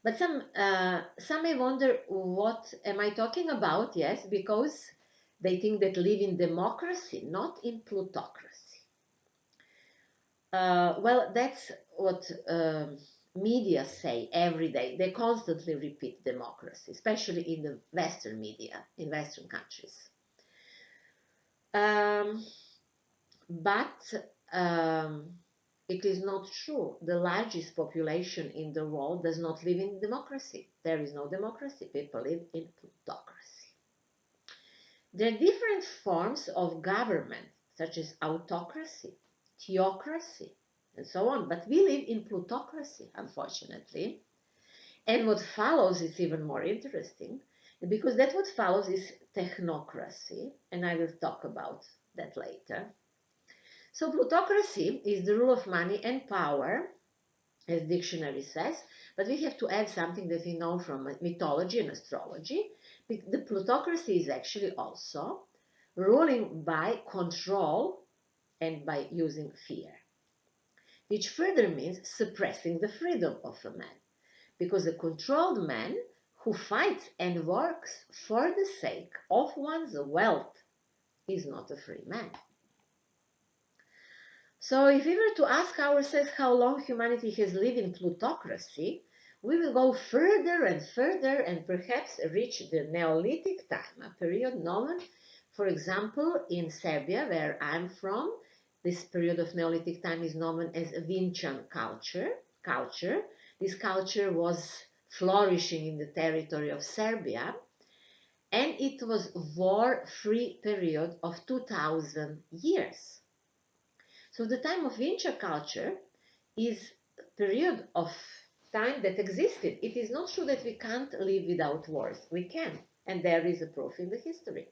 But some may wonder, what am I talking about? Yes, because they think that live in democracy, not in plutocracy. Well, that's what media say every day. They constantly repeat democracy, especially in the Western media, in Western countries. But it is not true. The largest population in the world does not live in democracy. There is no democracy. People live in plutocracy. There are different forms of government, such as autocracy, theocracy, and so on. But we live in plutocracy, unfortunately. And what follows is even more interesting, because that what follows is technocracy, and I will talk about that later. So plutocracy is the rule of money and power, as dictionary says, but we have to add something that we know from mythology and astrology. The plutocracy is actually also ruling by control and by using fear, which further means suppressing the freedom of a man, because a controlled man who fights and works for the sake of one's wealth is not a free man. So if we were to ask ourselves how long humanity has lived in plutocracy, we will go further and further and perhaps reach the Neolithic time, a period known, for example, in Serbia, where I'm from. This period of Neolithic time is known as Vinčan culture. This culture was flourishing in the territory of Serbia, and it was war-free period of 2000 years. So the time of Vinča culture is a period of time that existed. It is not true that we can't live without wars. We can, and there is a proof in the history.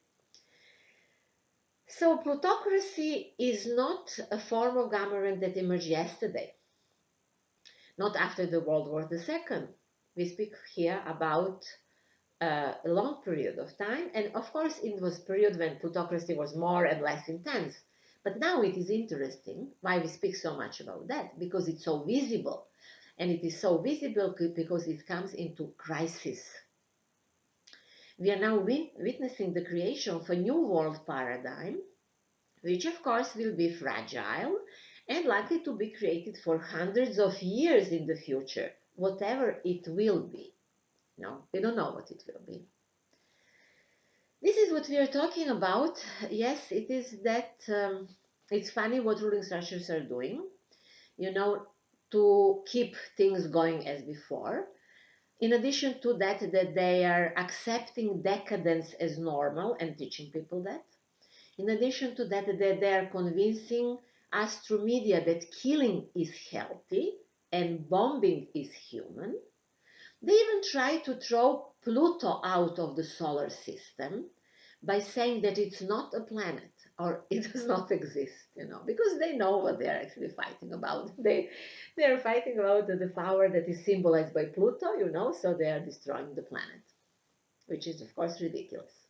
So plutocracy is not a form of government that emerged yesterday, not after the World War II. We speak here about a long period of time, and of course it was a period when plutocracy was more and less intense. But now it is interesting why we speak so much about that, because it's so visible. And it is so visible because it comes into crisis. We are now witnessing the creation of a new world paradigm, which of course will be fragile and likely to be created for hundreds of years in the future, whatever it will be. No, we don't know what it will be. This is what we are talking about. Yes, it is that it's funny what ruling structures are doing, to keep things going as before. In addition to that, that they are accepting decadence as normal and teaching people that. In addition to that, that they are convincing us through media that killing is healthy and bombing is human. They even try to throw Pluto out of the solar system by saying that it's not a planet or it does not exist, because they know what they are actually fighting about. They are fighting about the power that is symbolized by Pluto, so they are destroying the planet, which is of course ridiculous.